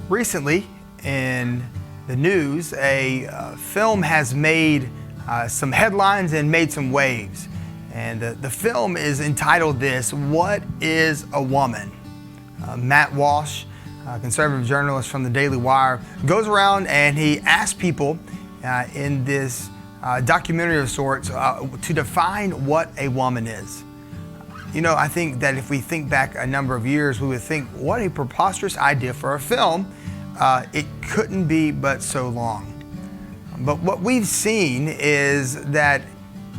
Recently, in the news, a film has made some headlines and made some waves. And the film is entitled What is a Woman? Matt Walsh, a conservative journalist from the Daily Wire, goes around and he asks people in this documentary of sorts to define what a woman is. You know, I think that if we think back a number of years, we would think, what a preposterous idea for a film. It couldn't be but so long. But what we've seen is that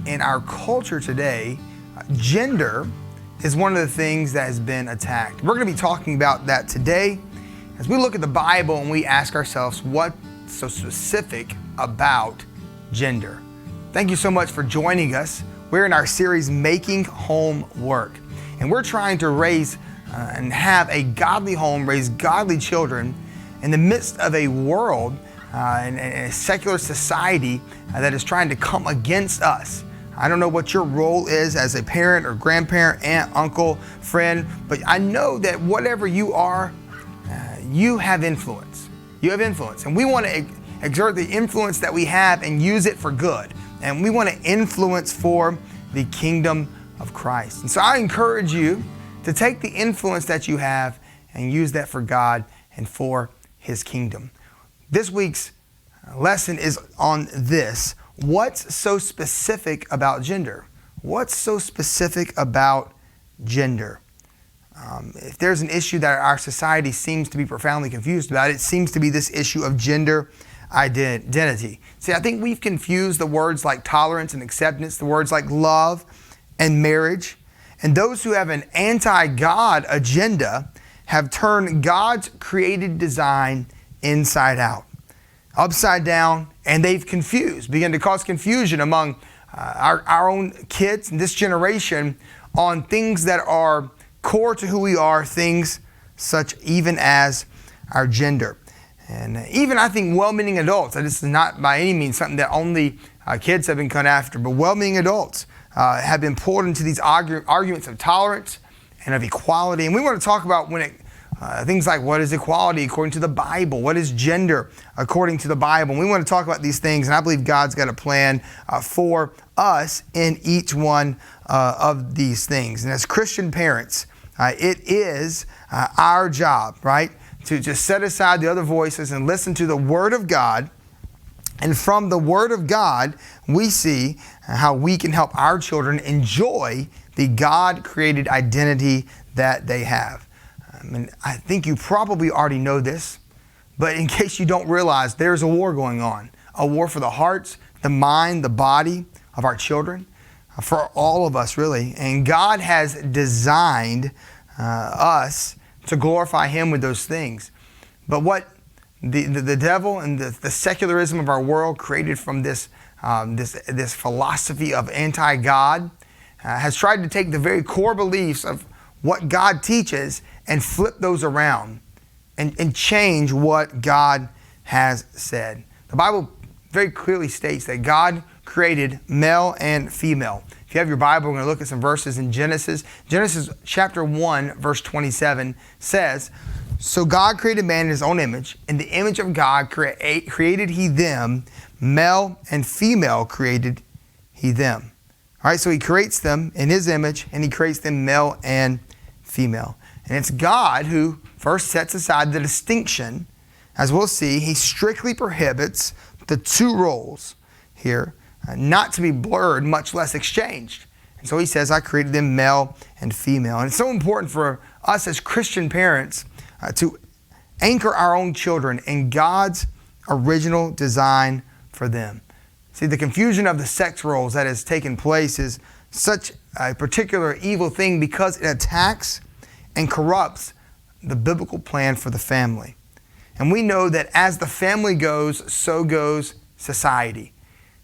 in our culture today, gender is one of the things that has been attacked. We're going to be talking about that today as we look at the Bible and we ask ourselves, what's so specific about gender? Thank you so much for joining us. We're in our series, Making Home Work. And we're trying to raise and have a godly home, raise godly children in the midst of a world and a secular society that is trying to come against us. I don't know what your role is as a parent or grandparent, aunt, uncle, friend, but I know that whatever you are, you have influence. You have influence. And we want to exert the influence that we have and use it for good. And we want to influence for the kingdom of Christ. And so I encourage you to take the influence that you have and use that for God and for His kingdom. This week's lesson is on this. What's so specific about gender? What's so specific about gender? If there's an issue that our society seems to be profoundly confused about, it seems to be this issue of gender identity. See, I think we've confused the words like tolerance and acceptance, the words like love and marriage. And those who have an anti-God agenda have turned God's created design inside out, upside down, and they've begun to cause confusion among our own kids in this generation on things that are core to who we are, things such even as our gender. And even I think well-meaning adults, this is not by any means something that only kids have been cut after, but well-meaning adults have been pulled into these arguments of tolerance and of equality. And we want to talk about things like, what is equality according to the Bible? What is gender according to the Bible? And we want to talk about these things, and I believe God's got a plan for us in each one of these things. And as Christian parents, it is our job, right, to just set aside the other voices and listen to the Word of God. And from the Word of God, we see how we can help our children enjoy the God-created identity that they have. And I think you probably already know this, but in case you don't realize, there's a war going on. A war for the hearts, the mind, the body of our children, for all of us really. And God has designed us to glorify Him with those things. But what the devil and the secularism of our world created from this philosophy of anti-God has tried to take the very core beliefs of what God teaches and flip those around and change what God has said. The Bible very clearly states that God created male and female. If you have your Bible, we're going to look at some verses in Genesis. Genesis chapter 1, verse 27 says, "So God created man in His own image. In the image of God created He them. Male and female created He them." All right, so He creates them in His image, and He creates them male and female. And it's God who first sets aside the distinction. As we'll see, He strictly prohibits the two roles here not to be blurred, much less exchanged. And so He says, I created them male and female. And it's so important for us as Christian parents to anchor our own children in God's original design for them. See, the confusion of the sex roles that has taken place is such a particular evil thing because it attacks and corrupts the biblical plan for the family. And we know that as the family goes, so goes society.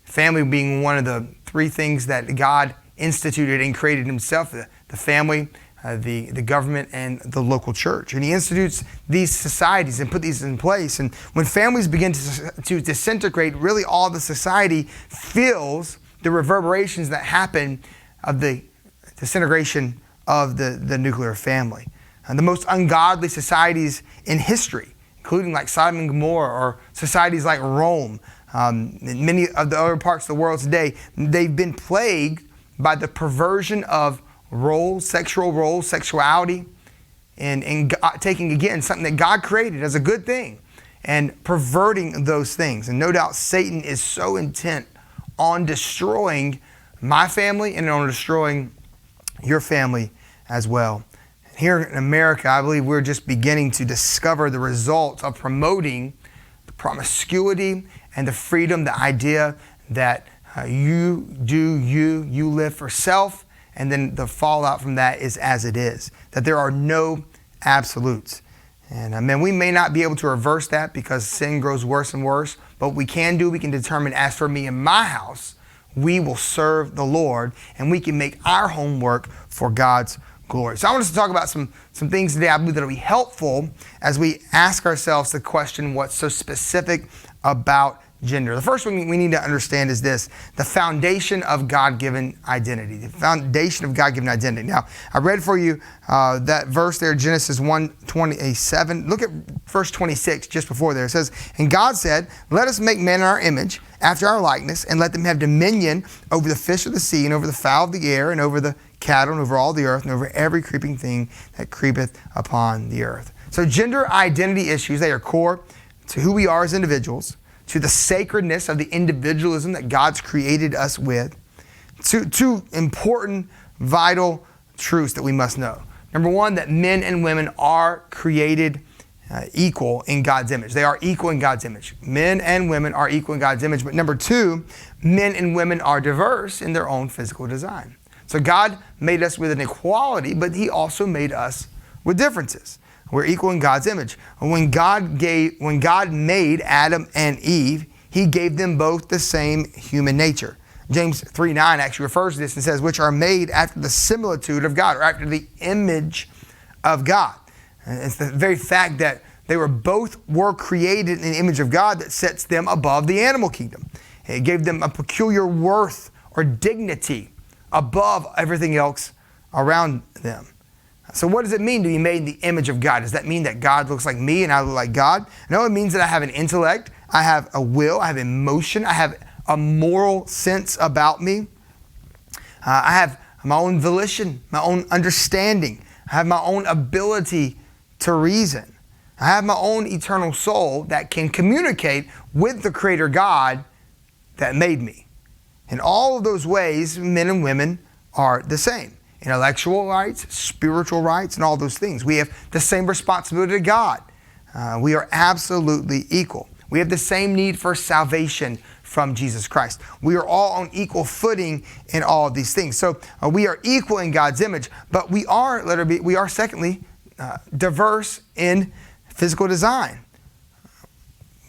Family being one of the three things that God instituted and created Himself, the family, the government, and the local church. And He institutes these societies and put these in place. And when families begin to disintegrate, really all the society feels the reverberations that happen of the disintegration of the nuclear family. And the most ungodly societies in history, including like Sodom and Gomorrah or societies like Rome, and many of the other parts of the world today, they've been plagued by the perversion of roles, sexuality, and taking, again, something that God created as a good thing and perverting those things. And no doubt Satan is so intent on destroying my family and on destroying your family as well. Here in America, I believe we're just beginning to discover the results of promoting the promiscuity and the freedom, the idea that you live for self, and then the fallout from that is as it is, that there are no absolutes. And we may not be able to reverse that because sin grows worse and worse, but what we can determine, as for me and my house, we will serve the Lord, and we can make our homework for God's glory. So I want us to talk about some things today I believe that will be helpful as we ask ourselves the question, what's so specific about gender? The first one we need to understand is this: the foundation of God-given identity. The foundation of God-given identity. Now, I read for you that verse there, Genesis 1:27. Look at verse 26 just before there. It says, "And God said, let us make man in our image, after our likeness, and let them have dominion over the fish of the sea, and over the fowl of the air, and over the cattle, and over all the earth, and over every creeping thing that creepeth upon the earth." So gender identity issues, they are core to who we are as individuals, to the sacredness of the individualism that God's created us with. Two important, vital truths that we must know. Number one, that men and women are created equal in God's image. They are equal in God's image. Men and women are equal in God's image. But number two, men and women are diverse in their own physical design. So God made us with an equality, but He also made us with differences. We're equal in God's image. When God made Adam and Eve, He gave them both the same human nature. James 3:9 actually refers to this and says, which are made after the similitude of God, or after the image of God. And it's the very fact that they both were created in the image of God that sets them above the animal kingdom. It gave them a peculiar worth or dignity above everything else around them. So what does it mean to be made in the image of God? Does that mean that God looks like me and I look like God? No, it means that I have an intellect, I have a will, I have emotion, I have a moral sense about me. I have my own volition, my own understanding. I have my own ability to reason. I have my own eternal soul that can communicate with the Creator God that made me. In all of those ways, men and women are the same. Intellectual rights, spiritual rights, and all those things. We have the same responsibility to God. We are absolutely equal. We have the same need for salvation from Jesus Christ. We are all on equal footing in all of these things. So we are equal in God's image, but we are, secondly, diverse in physical design.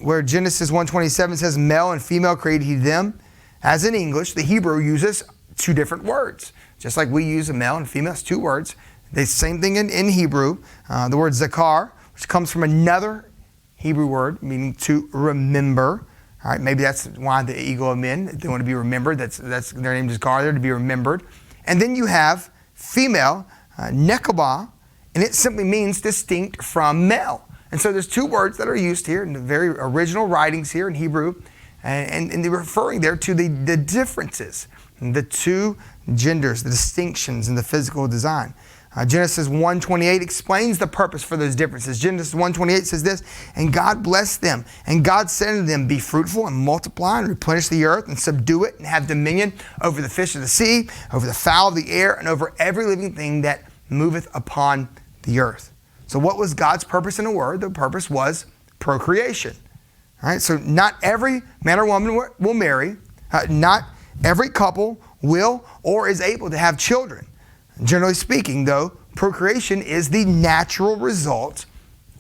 Where Genesis 1:27 says, male and female created He them. As in English, the Hebrew uses two different words. Just like we use a male and female, it's two words. The same thing in Hebrew. The word zakar, which comes from another Hebrew word, meaning to remember. All right, maybe that's why the ego of men, they want to be remembered. That's their name is zakar, they're to be remembered. And then you have female, nekabah, and it simply means distinct from male. And so there's two words that are used here in the very original writings here in Hebrew, and they're referring there to the differences, the two genders, the distinctions in the physical design. Genesis 1:28 explains the purpose for those differences. Genesis 1:28 says this, and God blessed them, and God said unto them, be fruitful and multiply and replenish the earth and subdue it and have dominion over the fish of the sea, over the fowl of the air, and over every living thing that moveth upon the earth. So what was God's purpose in a word? The purpose was procreation. All right, so not every man or woman will marry. Not every couple will or is able to have children. Generally speaking, though, procreation is the natural result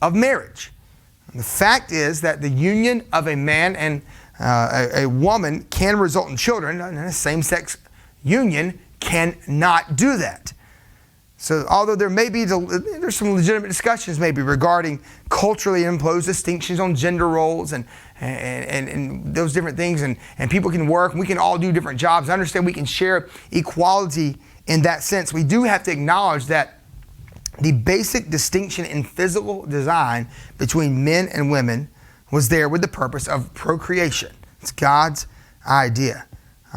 of marriage. And the fact is that the union of a man and a woman can result in children, and a same-sex union cannot do that. So although there's some legitimate discussions maybe regarding culturally imposed distinctions on gender roles and those different things, and people can work, and we can all do different jobs. I understand we can share equality in that sense. We do have to acknowledge that The basic distinction in physical design between men and women was there with the purpose of procreation. It's God's idea.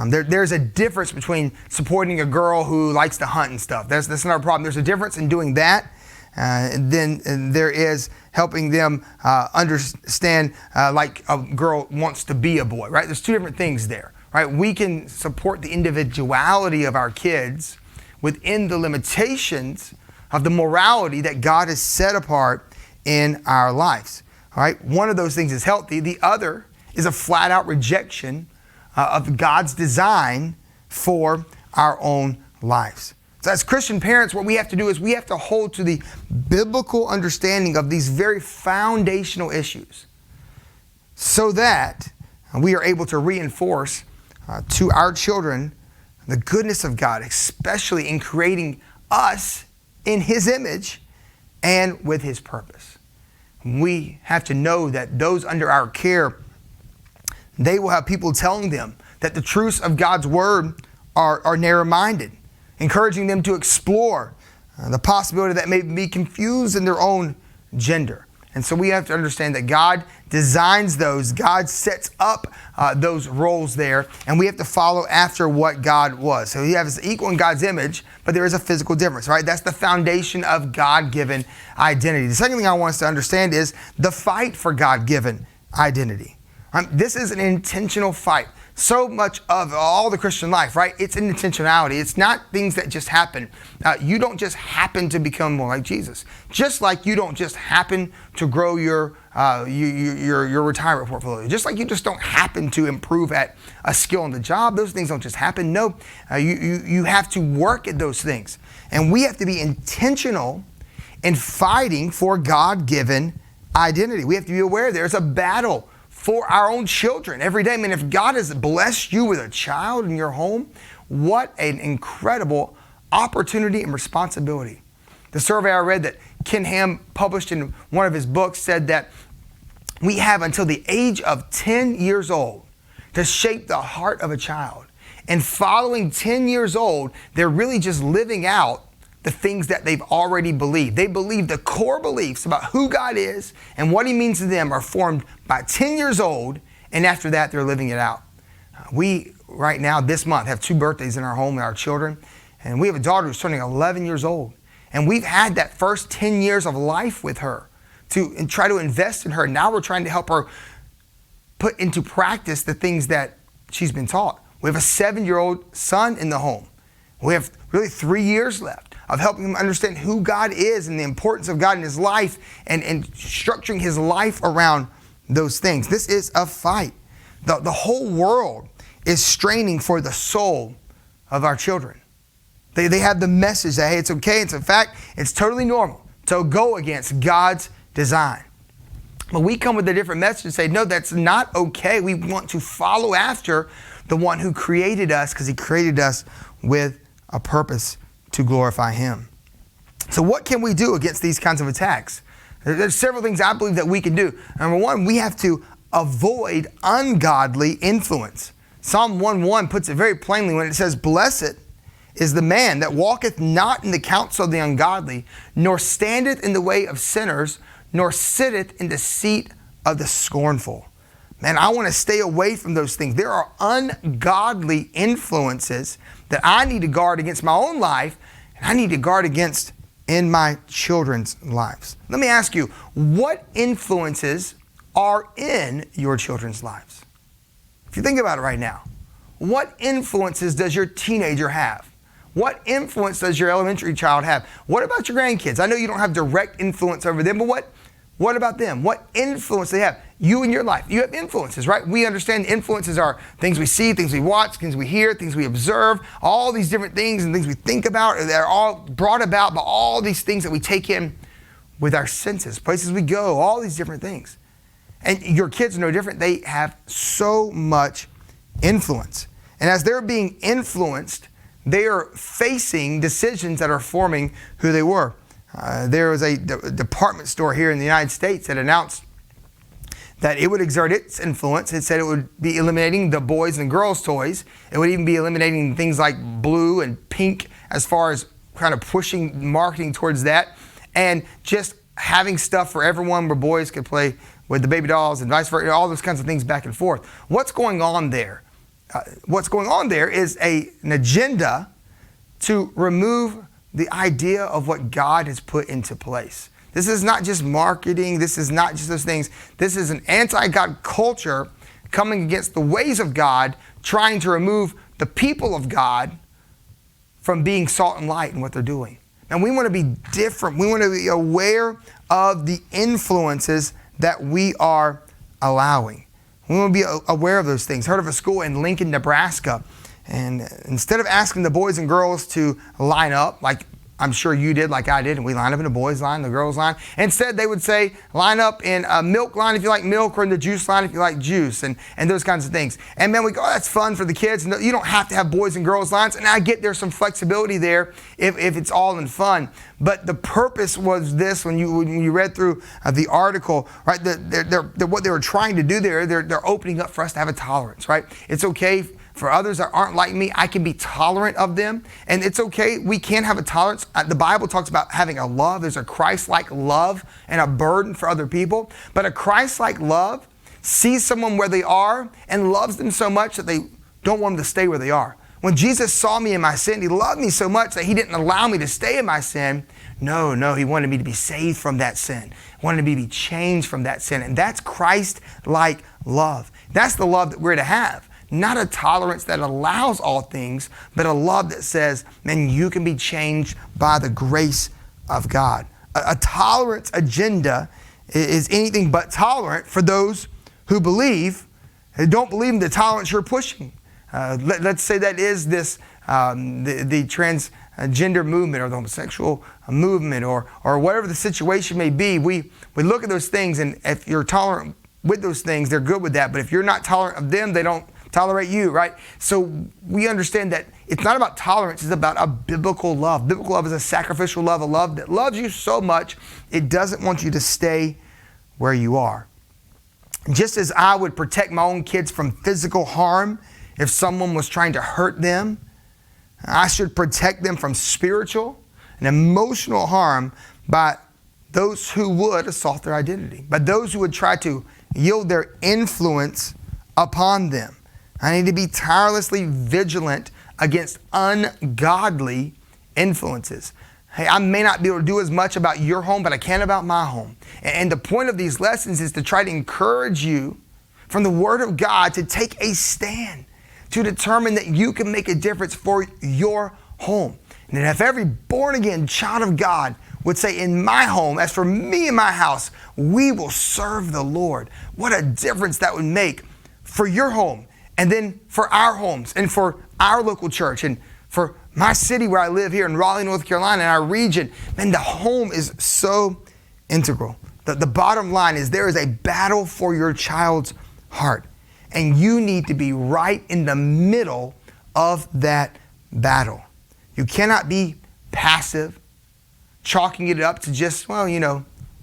There's a difference between supporting a girl who likes to hunt and stuff. That's not a problem. There's a difference in doing that. Then there is helping them understand like a girl wants to be a boy, right? There's two different things there, right? We can support the individuality of our kids within the limitations of the morality that God has set apart in our lives, all right? One of those things is healthy. The other is a flat out rejection of God's design for our own lives. So as Christian parents, what we have to do is we have to hold to the biblical understanding of these very foundational issues so that we are able to reinforce to our children the goodness of God, especially in creating us in His image and with His purpose. We have to know that those under our care, they will have people telling them that the truths of God's Word are narrow-minded, encouraging them to explore the possibility that may be confused in their own gender. And so we have to understand that God designs those, God sets up those roles there, and we have to follow after what God was. So He has equal in God's image, but there is a physical difference, right? That's the foundation of God-given identity. The second thing I want us to understand is the fight for God-given identity. This is an intentional fight. So much of all the Christian life, right? It's an intentionality. It's not things that just happen. You don't just happen to become more like Jesus. Just like you don't just happen to grow your retirement portfolio. Just like you just don't happen to improve at a skill on the job. Those things don't just happen. No, you have to work at those things. And we have to be intentional in fighting for God-given identity. We have to be aware there's a battle for our own children every day. I mean, if God has blessed you with a child in your home, what an incredible opportunity and responsibility. The survey I read that Ken Ham published in one of his books said that we have until the age of 10 years old to shape the heart of a child. And following 10 years old, they're really just living out the things that they've already believed. They believe the core beliefs about who God is and what He means to them are formed by 10 years old, and after that, they're living it out. We, right now, this month, have 2 birthdays in our home with our children, and we have a daughter who's turning 11 years old. And we've had that first 10 years of life with her and try to invest in her. Now we're trying to help her put into practice the things that she's been taught. We have a 7-year-old son in the home. We have really 3 years left of helping him understand who God is and the importance of God in his life and structuring his life around those things. This is a fight. The whole world is straining for the soul of our children. They have the message that, hey, it's okay. It's in fact, it's totally normal to go against God's design. But we come with a different message and say, no, that's not okay. We want to follow after the one who created us because He created us with a purpose to glorify Him. So what can we do against these kinds of attacks? There's several things I believe that we can do. Number one, we have to avoid ungodly influence. Psalm 1:1 puts it very plainly when it says, "Blessed is the man that walketh not in the counsel of the ungodly, nor standeth in the way of sinners, nor sitteth in the seat of the scornful." Man, I want to stay away from those things. There are ungodly influences that I need to guard against my own life, and I need to guard against in my children's lives. Let me ask you, what influences are in your children's lives? If you think about it right now, what influences does your teenager have? What influence does your elementary child have? What about your grandkids? I know you don't have direct influence over them, but what about them? What influence they have? You in your life, you have influences, right? We understand influences are things we see, things we watch, things we hear, things we observe, all these different things and things we think about. They're all brought about by all these things that we take in with our senses, places we go, all these different things. And your kids are no different. They have so much influence. And as they're being influenced, they are facing decisions that are forming who they were. There was a department store here in the United States that announced that it would exert its influence. It said it would be eliminating the boys and girls toys. It would even be eliminating things like blue and pink as far as kind of pushing marketing towards that. and just having stuff for everyone where boys could play with the baby dolls and vice versa, all those kinds of things back and forth. What's going on there? What's going on there is an agenda to remove the idea of what God has put into place. This is not just marketing. This is not just those things. This is an anti-God culture coming against the ways of God, trying to remove the people of God from being salt and light in what they're doing. And we want to be different. We want to be aware of the influences that we are allowing. We want to be aware of those things. Heard of a school in Lincoln, Nebraska, and instead of asking the boys and girls to line up, like I'm sure you did, like I did, and we line up in the boys' line, the girls' line. Instead, they would say, line up in a milk line if you like milk, or in the juice line if you like juice, and those kinds of things. And man, we go, oh, that's fun for the kids. No, you don't have to have boys and girls' lines. And I get there's some flexibility there if it's all in fun. But the purpose was this, when you read through the article, right? What they were trying to do there, they're opening up for us to have a tolerance, right? It's okay for others that aren't like me. I can be tolerant of them. And it's okay. We can have a tolerance. The Bible talks about having a love. There's a Christ-like love and a burden for other people. But a Christ-like love sees someone where they are and loves them so much that they don't want them to stay where they are. When Jesus saw me in my sin, he loved me so much that he didn't allow me to stay in my sin. No, he wanted me to be saved from that sin. He wanted me to be changed from that sin. And that's Christ-like love. That's the love that we're to have. Not a tolerance that allows all things, but a love that says, man, you can be changed by the grace of God. A tolerance agenda is anything but tolerant for those who believe, who don't believe in the tolerance you're pushing. Let's say that is this, the transgender movement or the homosexual movement or whatever the situation may be. We look at those things, and if you're tolerant with those things, they're good with that. But if you're not tolerant of them, they don't tolerate you, right? So we understand that it's not about tolerance, it's about a biblical love. Biblical love is a sacrificial love, a love that loves you so much, it doesn't want you to stay where you are. Just as I would protect my own kids from physical harm if someone was trying to hurt them, I should protect them from spiritual and emotional harm by those who would assault their identity, by those who would try to yield their influence upon them. I need to be tirelessly vigilant against ungodly influences. Hey, I may not be able to do as much about your home, but I can about my home. And the point of these lessons is to try to encourage you from the Word of God to take a stand, to determine that you can make a difference for your home. And if every born-again child of God would say, in my home, as for me and my house, we will serve the Lord. What a difference that would make for your home, and then for our homes, and for our local church, and for my city where I live here in Raleigh, North Carolina, and our region. Man, the home is so integral. The bottom line is there is a battle for your child's heart, and you need to be right in the middle of that battle. You cannot be passive, chalking it up to just, well,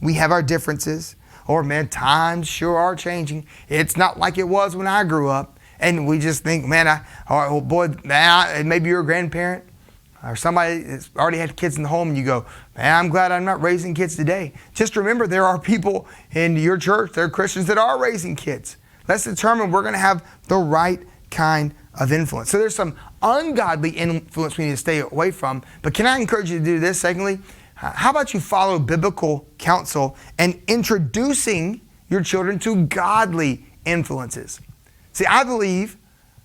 we have our differences, or man, times sure are changing. It's not like it was when I grew up. And we just think, man, maybe you're a grandparent or somebody that's already had kids in the home, and you go, man, I'm glad I'm not raising kids today. Just remember, there are people in your church, there are Christians that are raising kids. Let's determine we're going to have the right kind of influence. So there's some ungodly influence we need to stay away from. But can I encourage you to do this? Secondly, how about you follow biblical counsel and introducing your children to godly influences? See, I believe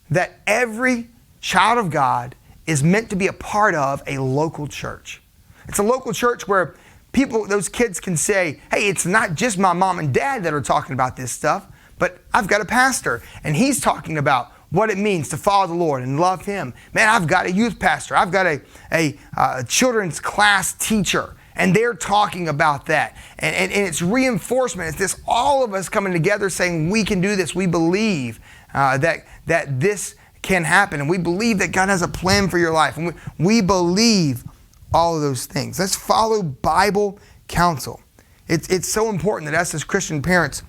that every child of God is meant to be a part of a local church. It's a local church where those kids can say, hey, it's not just my mom and dad that are talking about this stuff, but I've got a pastor, and he's talking about what it means to follow the Lord and love Him. Man, I've got a youth pastor. I've got a children's class teacher, and they're talking about that. And it's reinforcement. It's this all of us coming together saying we can do this. We believe that this can happen. And we believe that God has a plan for your life. And we believe all of those things. Let's follow Bible counsel. It's so important that us as Christian parents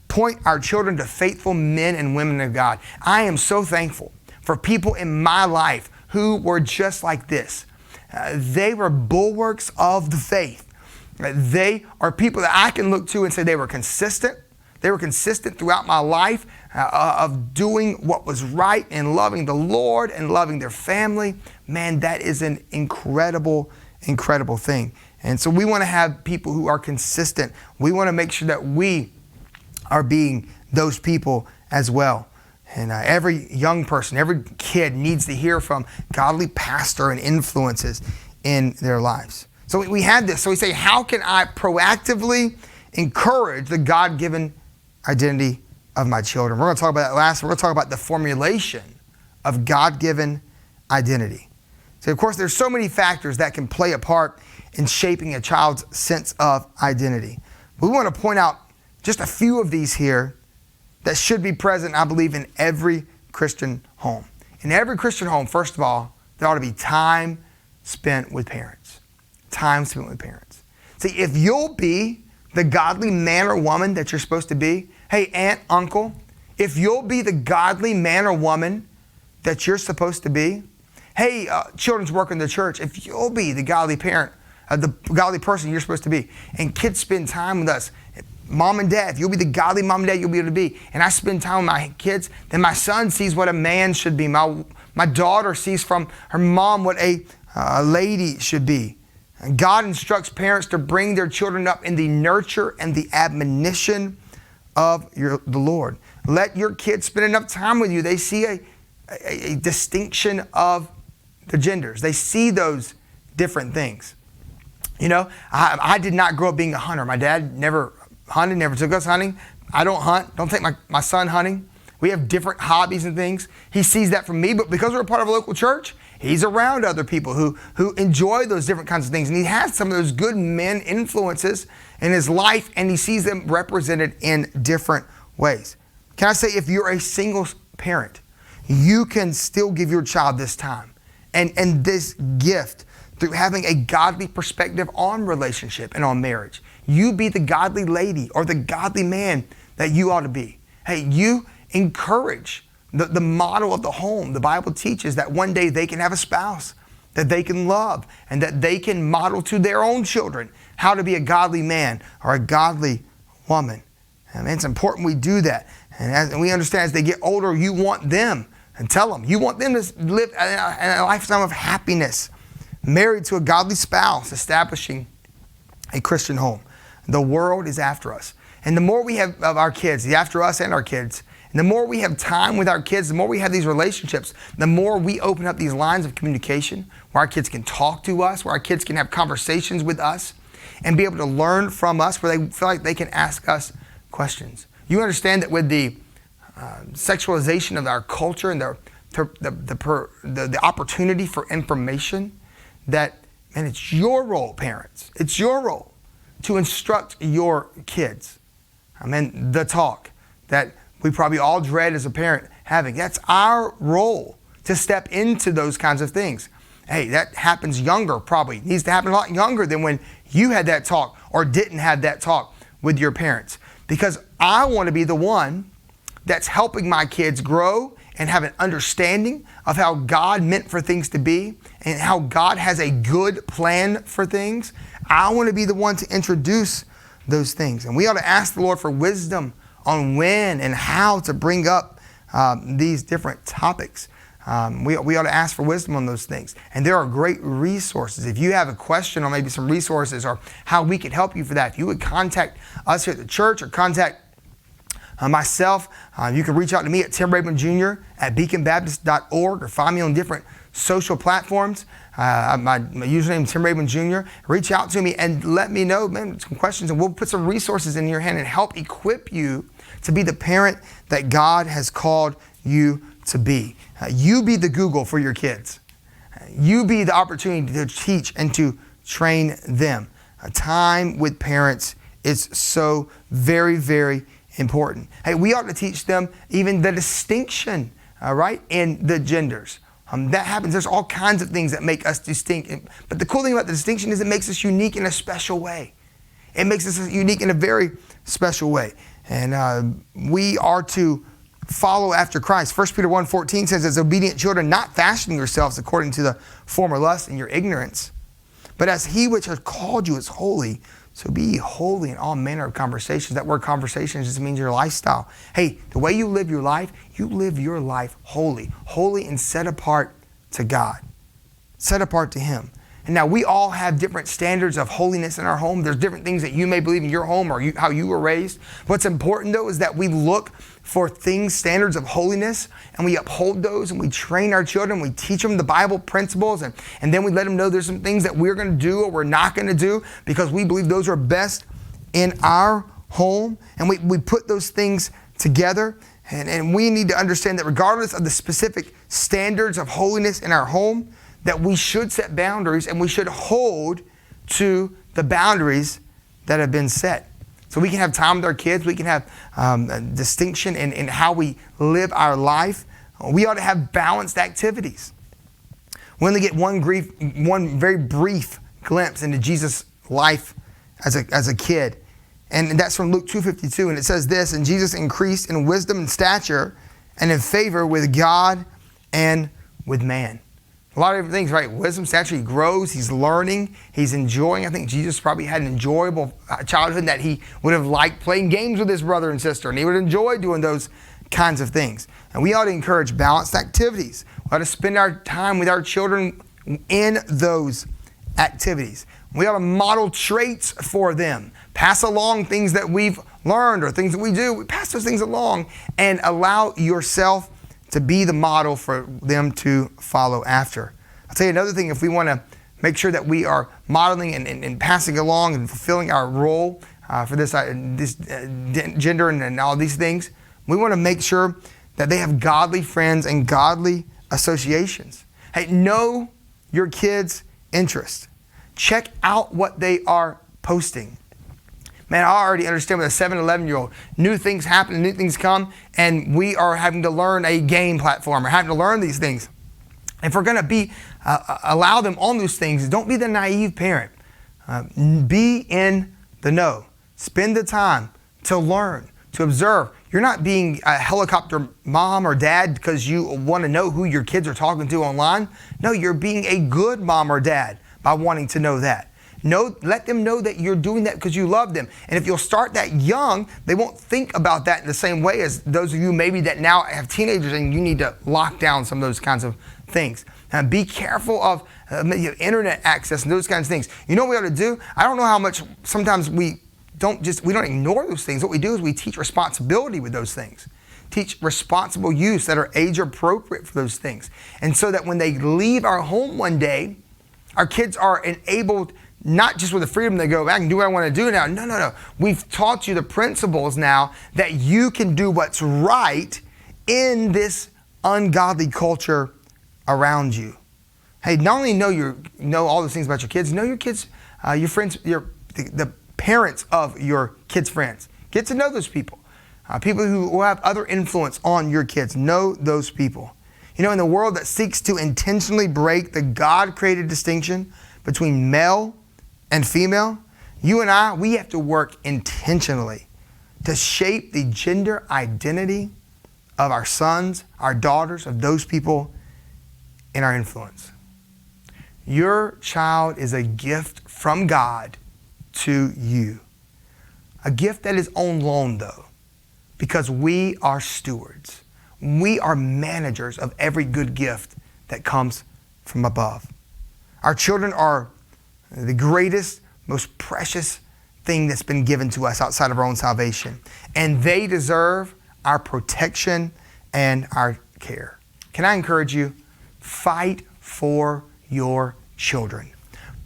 point our children to faithful men and women of God. I am so thankful for people in my life who were just like this. They were bulwarks of the faith. They are people that I can look to and say they were consistent. They were consistent throughout my life of doing what was right and loving the Lord and loving their family. Man, that is an incredible, incredible thing. And so we want to have people who are consistent. We want to make sure that we are being those people as well. And every young person, every kid needs to hear from godly pastor and influences in their lives. So we had this. So we say, how can I proactively encourage the God-given identity of my children? We're going to talk about that last. We're going to talk about the formulation of God-given identity. So, of course, there's so many factors that can play a part in shaping a child's sense of identity. We want to point out just a few of these here that should be present, I believe, in every Christian home. In every Christian home, first of all, there ought to be time spent with parents. Time spent with parents. See, if you'll be the godly man or woman that you're supposed to be, hey, aunt, uncle, if you'll be the godly man or woman that you're supposed to be, hey, children's work in the church, if you'll be the godly parent, the godly person you're supposed to be, and kids spend time with us, mom and dad, if you'll be the godly mom and dad you'll be able to be, and I spend time with my kids, then my son sees what a man should be. My daughter sees from her mom what a lady should be. And God instructs parents to bring their children up in the nurture and the admonition of the Lord. Let your kids spend enough time with you. They see a distinction of the genders. They see those different things. You know, I did not grow up being a hunter. My dad never hunted, never took us hunting. I don't hunt. Don't take my son hunting. We have different hobbies and things. He sees that from me, but because we're a part of a local church, he's around other people who enjoy those different kinds of things. And he has some of those good men influences in his life, and he sees them represented in different ways. Can I say, if you're a single parent, you can still give your child this time and this gift through having a godly perspective on relationship and on marriage. You be the godly lady or the godly man that you ought to be. Hey, you encourage the model of the home. The Bible teaches that one day they can have a spouse that they can love and that they can model to their own children how to be a godly man or a godly woman. And it's important we do that. And we understand as they get older, you want them, and tell them, you want them to live a lifetime of happiness, married to a godly spouse, establishing a Christian home. The world is after us. And the more we have of our kids, the after us and our kids, and the more we have time with our kids, the more we have these relationships, the more we open up these lines of communication where our kids can talk to us, where our kids can have conversations with us and be able to learn from us, where they feel like they can ask us questions. You understand that with the sexualization of our culture and the opportunity for information, that, man, it's your role, parents. It's your role to instruct your kids. I mean, the talk that we probably all dread as a parent having. That's our role to step into those kinds of things. Hey, that happens younger probably. It needs to happen a lot younger than when you had that talk or didn't have that talk with your parents. Because I want to be the one that's helping my kids grow and have an understanding of how God meant for things to be and how God has a good plan for things. I want to be the one to introduce those things. And we ought to ask the Lord for wisdom on when and how to bring up these different topics. We ought to ask for wisdom on those things. And there are great resources. If you have a question or maybe some resources or how we can help you for that, if you would contact us here at the church or contact myself, you can reach out to me at Tim Rabon Jr. at beaconbaptist.org or find me on different social platforms. My username is Tim Rabon Jr. Reach out to me and let me know, man, some questions, and we'll put some resources in your hand and help equip you to be the parent that God has called you to be. You be the Google for your kids. You be the opportunity to teach and to train them. A time with parents is so very, very important. Hey, we ought to teach them even the distinction, right, in the genders. That happens. There's all kinds of things that make us distinct. But the cool thing about the distinction is it makes us unique in a special way. It makes us unique in a very special way. And we are to follow after Christ. 1 Peter 1:14 says, as obedient children, not fashioning yourselves according to the former lust in your ignorance, but as he which has called you is holy, So be holy in all manner of conversations. That word conversation just means your lifestyle. Hey, the way you live your life holy. Holy and set apart to God. Set apart to Him. And now we all have different standards of holiness in our home. There's different things that you may believe in your home or how you were raised. What's important though is that we look for standards of holiness, and we uphold those, and we train our children. We teach them the Bible principles, and then we let them know there's some things that we're going to do or we're not going to do because we believe those are best in our home. And we put those things together. And we need to understand that regardless of the specific standards of holiness in our home, that we should set boundaries and we should hold to the boundaries that have been set. So we can have time with our kids. We can have a distinction in how we live our life. We ought to have balanced activities. We only get one very brief glimpse into Jesus' life as a kid. And that's from Luke 2:52. And it says this, and Jesus increased in wisdom and stature and in favor with God and with man. A lot of different things, right? Wisdom, stature, he grows, he's learning, he's enjoying. I think Jesus probably had an enjoyable childhood that he would have liked playing games with his brother and sister, and he would enjoy doing those kinds of things. And we ought to encourage balanced activities. We ought to spend our time with our children in those activities. We ought to model traits for them. Pass along things that we've learned or things that we do. We pass those things along and allow yourself to be the model for them to follow after. I'll tell you another thing, if we want to make sure that we are modeling and passing along and fulfilling our role for this gender and all these things, we want to make sure that they have godly friends and godly associations. Hey, know your kids' interests. Check out what they are posting. Man, I already understand with a 7, 11-year-old, new things happen, new things come, and we are having to learn a game platform or having to learn these things. If we're going to allow them on those things, don't be the naive parent. Be in the know. Spend the time to learn, to observe. You're not being a helicopter mom or dad because you want to know who your kids are talking to online. No, you're being a good mom or dad by wanting to know that. Let them know that you're doing that because you love them. And if you'll start that young, they won't think about that in the same way as those of you maybe that now have teenagers and you need to lock down some of those kinds of things. Now, be careful of internet access and those kinds of things. You know what we ought to do? I don't know how much sometimes we don't ignore those things. What we do is we teach responsibility with those things. Teach responsible use that are age appropriate for those things. And so that when they leave our home one day, our kids are enabled not just with the freedom they go, I can do what I want to do now. No. We've taught you the principles now that you can do what's right in this ungodly culture around you. Hey, not only know all those things about your kids, know your kids, your friends, the parents of your kids' friends. Get to know those people. People who will have other influence on your kids. Know those people. You know, in the world that seeks to intentionally break the God-created distinction between male and female, you and I, we have to work intentionally to shape the gender identity of our sons, our daughters, of those people in our influence. Your child is a gift from God to you. A gift that is on loan though, because we are stewards. We are managers of every good gift that comes from above. Our children are the greatest, most precious thing that's been given to us outside of our own salvation. And they deserve our protection and our care. Can I encourage you? Fight for your children.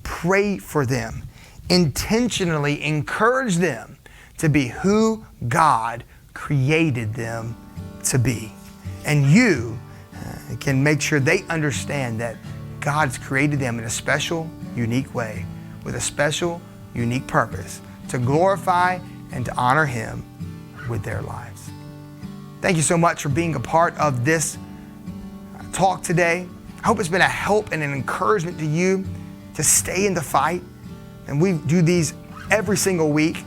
Pray for them. Intentionally encourage them to be who God created them to be. And you can make sure they understand that God's created them in a special, unique way, with a special, unique purpose to glorify and to honor Him with their lives. Thank you so much for being a part of this talk today. I hope it's been a help and an encouragement to you to stay in the fight. And we do these every single week.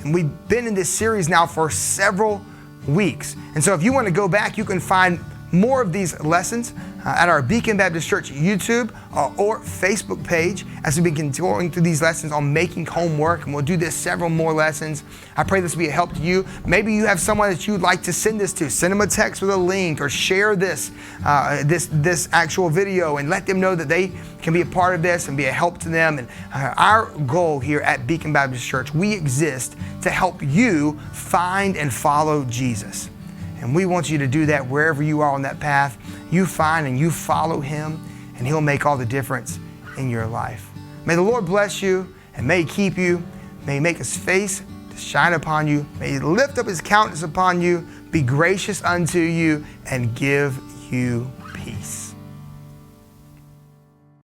And we've been in this series now for several weeks. And so if you want to go back, you can find more of these lessons at our Beacon Baptist Church YouTube or Facebook page as we begin going through these lessons on making homework, and we'll do this several more lessons. I pray this will be a help to you. Maybe you have someone that you'd like to send this to. Send them a text with a link, or share this actual video and let them know that they can be a part of this and be a help to them. And our goal here at Beacon Baptist Church, we exist to help you find and follow Jesus. And we want you to do that wherever you are on that path. You find and you follow him, and he'll make all the difference in your life. May the Lord bless you, and may he keep you. May he make his face to shine upon you. May he lift up his countenance upon you, be gracious unto you, and give you peace.